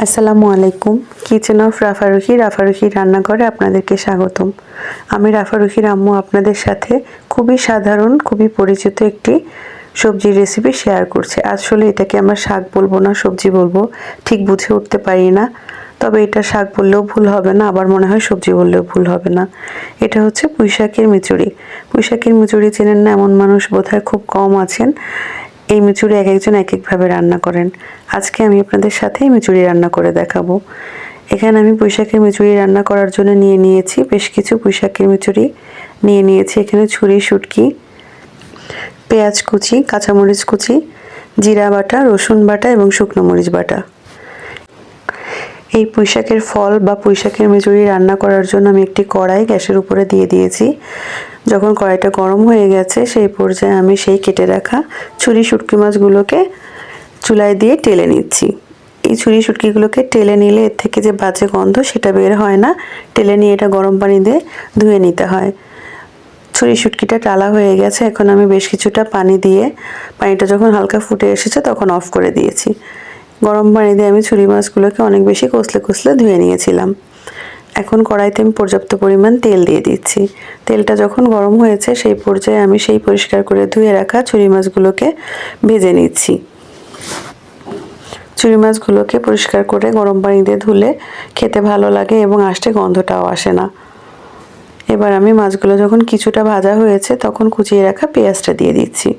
আসসালামু আলাইকুম। Kitchen of রাফারুখি রান্নাঘরে আপনাদেরকে স্বাগতম। আমি রাফারুখির আম্মু আপনাদের সাথে খুবই সাধারণ, খুবই পরিচিত একটি সবজির রেসিপি শেয়ার করছে। আসলে এটাকে আমরা শাক বলবো না সবজি বলবো ঠিক বুঝে উঠতে পারি না। তবে এটা শাক বললেও ভুল হবে না, আবার মনে হয় সবজি বললেও ভুল হবে না। এটা হচ্ছে পুঁইশাকের মিচুড়ি। পুঁইশাকের মিচুড়ি চেনেন না এমন মানুষ বোধহয় খুব কম আছেন। এই মিচুড়ি এক একজন এক একভাবে রান্না করেন। আজকে আমি আপনাদের সাথে এই মিচুড়ি রান্না করে দেখাবো। এখানে আমি পুঁইশাকের মিচুড়ি রান্না করার জন্য নিয়ে নিয়েছি বেশ কিছু পুঁইশাকের মিচুড়ি। নিয়ে নিয়েছি এখানে ছুরি, শুটকি, পেঁয়াজ কুচি, কাঁচামরিচ কুচি, জিরা বাটা, রসুন বাটা এবং শুকনো মরিচ বাটা। এই পুঁইশাকের ফল বা পুঁইশাকের মিচুড়ি রান্না করার জন্য আমি একটি কড়াই গ্যাসের উপরে দিয়ে দিয়েছি। যখন কড়াইটা গরম হয়ে গেছে সেই পর্যায়ে আমি সেই কেটে রাখা ছুরি শুটকি মাছগুলোকে চুলায় দিয়ে টেলে নিচ্ছি। এই ছুরি শুটকিগুলোকে টেলে নিলে এর থেকে যে বাজে গন্ধ সেটা বের হয় না। টেলে নিয়ে এটা গরম পানি দিয়ে ধুয়ে নিতে হয়। ছুরি শুটকিটা টালা হয়ে গেছে। এখন আমি বেশ কিছুটা পানি দিয়ে, পানিটা যখন হালকা ফুটে এসেছে তখন অফ করে দিয়েছি। গরম পানি দিয়ে আমি ছুরি মাছগুলোকে অনেক বেশি কষলে কষলে ধুয়ে নিয়েছিলাম। এখন কড়াইতে আমি পর্যাপ্ত পরিমাণ তেল দিয়ে দিচ্ছি। তেলটা যখন গরম হয়েছে সেই পর্যায়ে আমি সেই পরিষ্কার করে ধুয়ে রাখা ছুরি মাছগুলোকে ভেজে নিচ্ছি। ছুরি মাছগুলোকে পরিষ্কার করে গরম পানি দিয়ে ধুলে খেতে ভালো লাগে এবং আষ্টে গন্ধটাও আসে না। এবার আমি মাছগুলো যখন কিছুটা ভাজা হয়েছে তখন কুচিয়ে রাখা পেঁয়াজটা দিয়ে দিচ্ছি।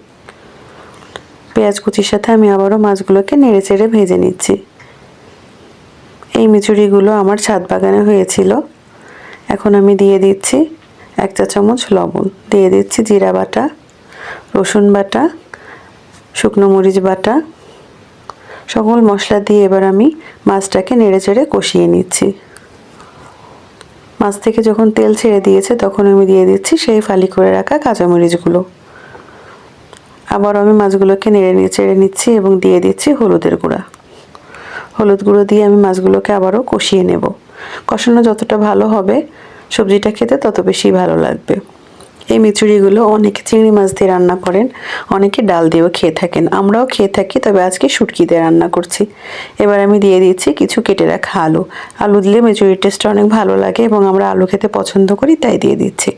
পেঁয়াজ কুচির সাথে আমি আবারও মাছগুলোকে নেড়ে চেড়ে ভেজে নিচ্ছি। এই মিচুড়িগুলো আমার ছাদ বাগানে হয়েছিল। এখন আমি দিয়ে দিচ্ছি 1 চা চামচ লবণ, দিয়ে দিচ্ছি জিরা বাটা, রসুন বাটা, শুকনো মরিচ বাটা। সকল মশলা দিয়ে এবার আমি মাছটাকে নেড়ে চেড়ে কষিয়ে নিচ্ছি। মাছ থেকে যখন তেল ছেড়ে দিয়েছে তখন আমি দিয়ে দিচ্ছি সেই ফালি করে রাখা কাঁচামরিচগুলো। আবার আমি মাছগুলোকে নেড়ে চেড়ে নিচ্ছি এবং দিয়ে দিচ্ছি হলুদের গুঁড়া। হলুদ গুঁড়ো দিয়ে আমি মাছগুলোকে আবারও কষিয়ে নেব। কষানো যতটা ভালো হবে সবজিটা খেতে তত বেশি ভালো লাগবে। এই মিচুড়িগুলো অনেকে চিংড়ি মাছ দিয়ে রান্না করেন, অনেকে ডাল দিয়েও খেয়ে থাকেন, আমরাও খেয়ে থাকি, তবে আজকে শুটকি দিয়ে রান্না করছি। এবার আমি দিয়ে দিচ্ছি কিছু কেটে রাখা আলু। আলু দিলে মিচুড়ির টেস্টটা অনেক ভালো লাগে এবং আমরা আলু খেতে পছন্দ করি, তাই দিয়ে দিচ্ছি।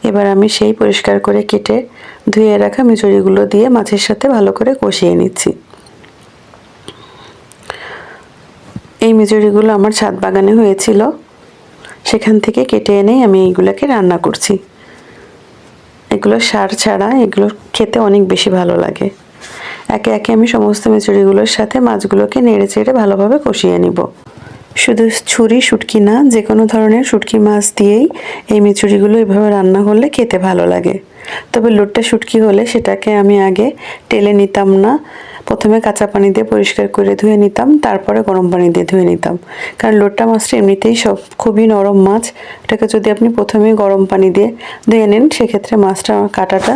এবার আমি সেই পরিষ্কার করে কেটে ধুয়ে রাখা মিচুড়িগুলো দিয়ে মাছের সাথে ভালো করে কষিয়ে নিচ্ছি। এই মিচুড়িগুলো আমার ছাদ বাগানে হয়েছিল, সেখান থেকে কেটে এনেই আমি এইগুলোকে রান্না করছি। এগুলো সার ছাড়া, এগুলো খেতে অনেক বেশি ভালো লাগে। একে একে আমি সমস্ত মিচুড়িগুলোর সাথে মাছগুলোকে নেড়ে চেড়ে ভালোভাবে কষিয়ে নিব। শুধু ছুরি শুটকি না, যে কোনো ধরনের শুটকি মাছ দিয়েই এই মিচুড়িগুলো এভাবে রান্না করলে খেতে ভালো লাগে। তবে লোট্টা শুটকি হলে সেটাকে আমি আগে টেলে নিতাম না, প্রথমে কাঁচা পানি দিয়ে পরিষ্কার করে ধুয়ে নিতাম, তারপরে গরম পানি দিয়ে ধুয়ে নিতাম। কারণ লোট্টা মাছটা এমনিতেই খুবই নরম মাছ, এটাকে যদি আপনি প্রথমেই গরম পানি দিয়ে ধুয়ে নেন সেক্ষেত্রে মাছটা কাঁটাটা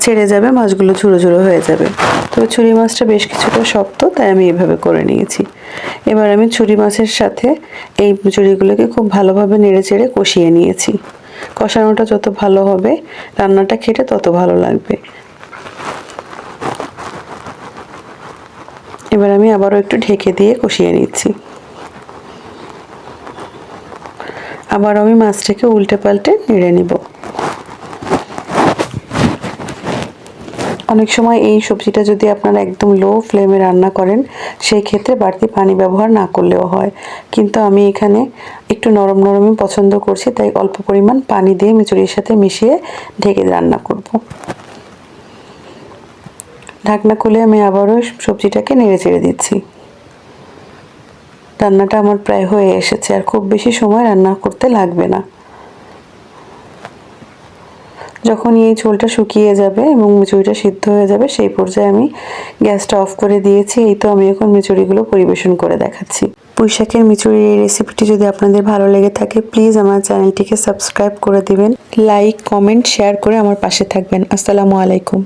ছেড়ে যাবে, মাছগুলো ঝুড়ো ঝুড়ো হয়ে যাবে। তবে ছুরি মাছটা বেশ কিছুটা শক্ত, তাই আমি এভাবে করে নিয়েছি। এবার আমি ছুরি মাছের সাথে এই মিচুড়িগুলোকে খুব ভালোভাবে নেড়ে চেড়ে কষিয়ে নিয়েছি। কষানোটা যত ভালো হবে রান্নাটা খেতে তত ভালো লাগবে। এবার আমি আবারও একটু ঢেকে দিয়ে কষিয়ে নিচ্ছি। আবার আমি মাছটাকে উল্টে পাল্টে নেড়ে নিব। অনেক সময় এই সবজিটা যদি আপনারা একদম লো ফ্লেমে রান্না করেন সেই ক্ষেত্রে বাড়তি পানি ব্যবহার না করলেও হয়, কিন্তু আমি এখানে একটু নরম নরমই পছন্দ করছি, তাই অল্প পরিমাণ পানি দিয়ে মিচুড়ির সাথে মিশিয়ে ঢেকে রান্না করব। ঢাকনা খুলে আমি আবারও সবজিটাকে নেড়ে চেড়ে দিচ্ছি। রান্নাটা আমার প্রায় হয়ে এসেছে, আর খুব বেশি সময় রান্না করতে লাগবে না। যখন এই ঝোলটা শুকিয়ে যাবে এবং মিচুড়িটা সিদ্ধ হয়ে যাবে সেই পর্যায়ে আমি গ্যাসটা অফ করে দিয়েছি। এই তো আমি এখন মিচুড়িগুলো পরিবেশন করে দেখাচ্ছি। পুঁইশাকের মিচুড়ির এই রেসিপিটি যদি আপনাদের ভালো লেগে থাকে প্লিজ আমার চ্যানেলটিকে সাবস্ক্রাইব করে দিবেন, লাইক, কমেন্ট, শেয়ার করে আমার পাশে থাকবেন। আসসালামু আলাইকুম।